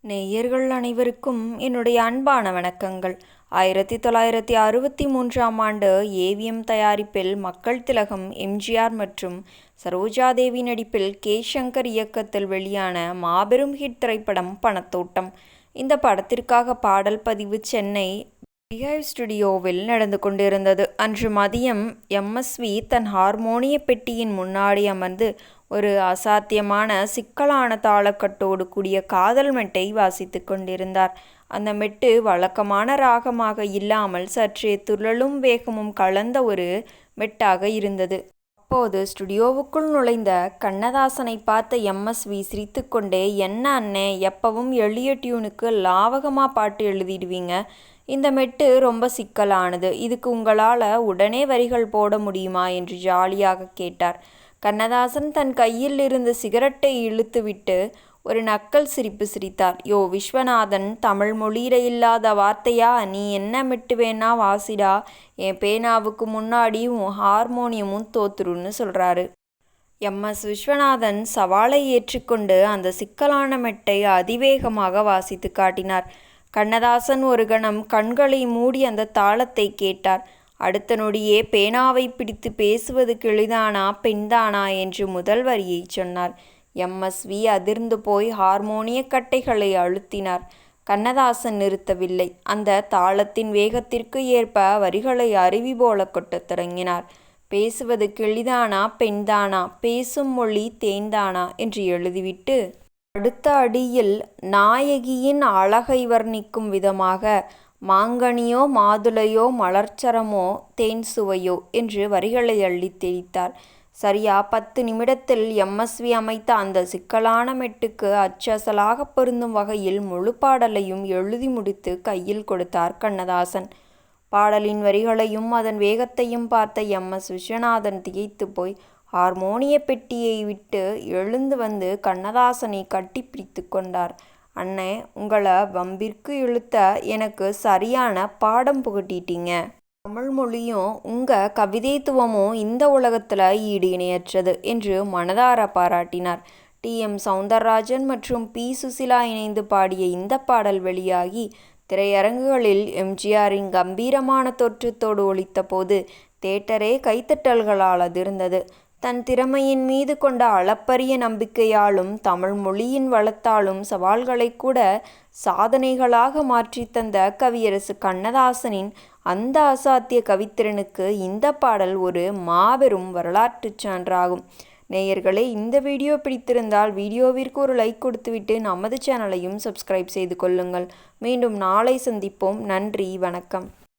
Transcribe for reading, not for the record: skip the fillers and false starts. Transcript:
நேயர்கள் அனைவருக்கும் என்னுடைய அன்பான வணக்கங்கள். 1963ஆம் ஆண்டு ஏவிஎம் தயாரிப்பில் மக்கள் திலகம் எம்ஜிஆர் மற்றும் சரோஜாதேவி நடிப்பில் கே. சங்கர் இயக்கத்தில் வெளியான மாபெரும் ஹிட் திரைப்படம் பணத்தோட்டம். இந்த படத்திற்காக பாடல் பதிவு சென்னை பிஹைவ் ஸ்டுடியோவில் நடந்து கொண்டிருந்தது. அன்று மதியம் எம்எஸ்வி தன் ஹார்மோனிய பெட்டியின் முன்னாடி அமர்ந்து ஒரு அசாத்தியமான சிக்கலான தாளக்கட்டோடு கூடிய காதல் மெட்டை வாசித்து கொண்டிருந்தார். அந்த மெட்டு வழக்கமான ராகமாக இல்லாமல் சற்றே துள்ளலும் வேகமும் கலந்த ஒரு மெட்டாக இருந்தது. அப்போது ஸ்டுடியோவுக்குள் நுழைந்த கண்ணதாசனை பார்த்த எம்எஸ்வி சிரித்துக்கொண்டே, என்ன அண்ணே, எப்பவும் எளிய டியூனுக்கு லாவகமாக பாட்டு எழுதிடுவீங்க, இந்த மெட்டு ரொம்ப சிக்கலானது, இதுக்கு உங்களால் உடனே வரிகள் போட முடியுமா என்று ஜாலியாக கேட்டார். கண்ணதாசன் தன் கையில் இருந்த சிகரெட்டை இழுத்துவிட்டு ஒரு நக்கல் சிரிப்பு சிரித்தார். யோ விஸ்வநாதன், தமிழ் மொழியில இல்லாத வார்த்தையா, நீ என்ன மெட்டு வேணா வாசிடா, என் பேனாவுக்கு முன்னாடி உன் ஹார்மோனியமும் தோத்துருன்னு சொல்கிறாரு. எம்.எஸ். விஸ்வநாதன் சவாலை ஏற்றுக்கொண்டு அந்த சிக்கலான மெட்டை அதிவேகமாக வாசித்து காட்டினார். கண்ணதாசன் ஒரு கணம் கண்களை மூடி அந்த தாளத்தை கேட்டார். அடுத்த நொடியே பேனாவை பிடித்து பேசுவது கிளிதானா பெண்தானா என்று முதல் வரியை சொன்னார். எம்எஸ்வி அதிர்ந்து போய் ஹார்மோனிய கட்டைகளை அழுத்தினார். கண்ணதாசன் நிறுத்தவில்லை. அந்த தாளத்தின் வேகத்திற்கு ஏற்ப வரிகளை அருவி போல கொட்டத் தொடங்கினார். பேசுவது கிளிதானா பெண்தானா, பேசும் மொழி தேன்தானா என்று எழுதிவிட்டு அடுத்த அடியில் நாயகியின் அழகை வர்ணிக்கும் விதமாக மாங்கனியோ மாதுளையோ மலர்ச்சரமோ தேன் சுவையோ என்று வரிகளை அள்ளி தெளித்தார். சரியா 10 நிமிடத்தில் எம்எஸ்வி அமைத்த அந்த சிக்கலான மெட்டுக்கு அச்சசலாக பொருந்தும் வகையில் முழு பாடலையும் எழுதி முடித்து கையில் கொடுத்தார் கண்ணதாசன். பாடலின் வரிகளையும் அதன் வேகத்தையும் பார்த்த எம்.எஸ். விஸ்வநாதன் திகைத்து போய் ஹார்மோனிய பெட்டியை விட்டு எழுந்து வந்து கண்ணதாசனை கட்டி பிடித்து கொண்டார். அண்ணே, உங்களை வம்பிற்கு இழுத்த எனக்கு சரியான பாடம் புகட்டிட்டீங்க. தமிழ் மொழியும் உங்கள் கவிதைத்துவமும் இந்த உலகத்தில் ஈடு இணையற்றது என்று மனதார பாராட்டினார். டி.எம். சௌந்தரராஜன் மற்றும் பி. சுசிலா இணைந்து பாடிய இந்த பாடல் வெளியாகி திரையரங்குகளில் எம்ஜிஆரின் கம்பீரமான தோற்றத்தோடு ஒலித்த போது தியேட்டரே கைத்தட்டல்களால் அதிர்ந்தது. தன் திறமையின் மீது கொண்ட அளப்பரிய நம்பிக்கையாலும் தமிழ் மொழியின் வளத்தாலும் சவால்களை கூட சாதனைகளாக மாற்றி தந்த கவியரசு கண்ணதாசனின் அந்த அசாத்திய கவித்திறனுக்கு இந்த பாடல் ஒரு மாபெரும் வரலாற்றுச் சான்றாகும். நேயர்களே, இந்த வீடியோ பிடித்திருந்தால் வீடியோவிற்கு ஒரு லைக் கொடுத்துவிட்டு நமது சேனலையும் சப்ஸ்கிரைப் செய்து கொள்ளுங்கள். மீண்டும் நாளை சந்திப்போம். நன்றி, வணக்கம்.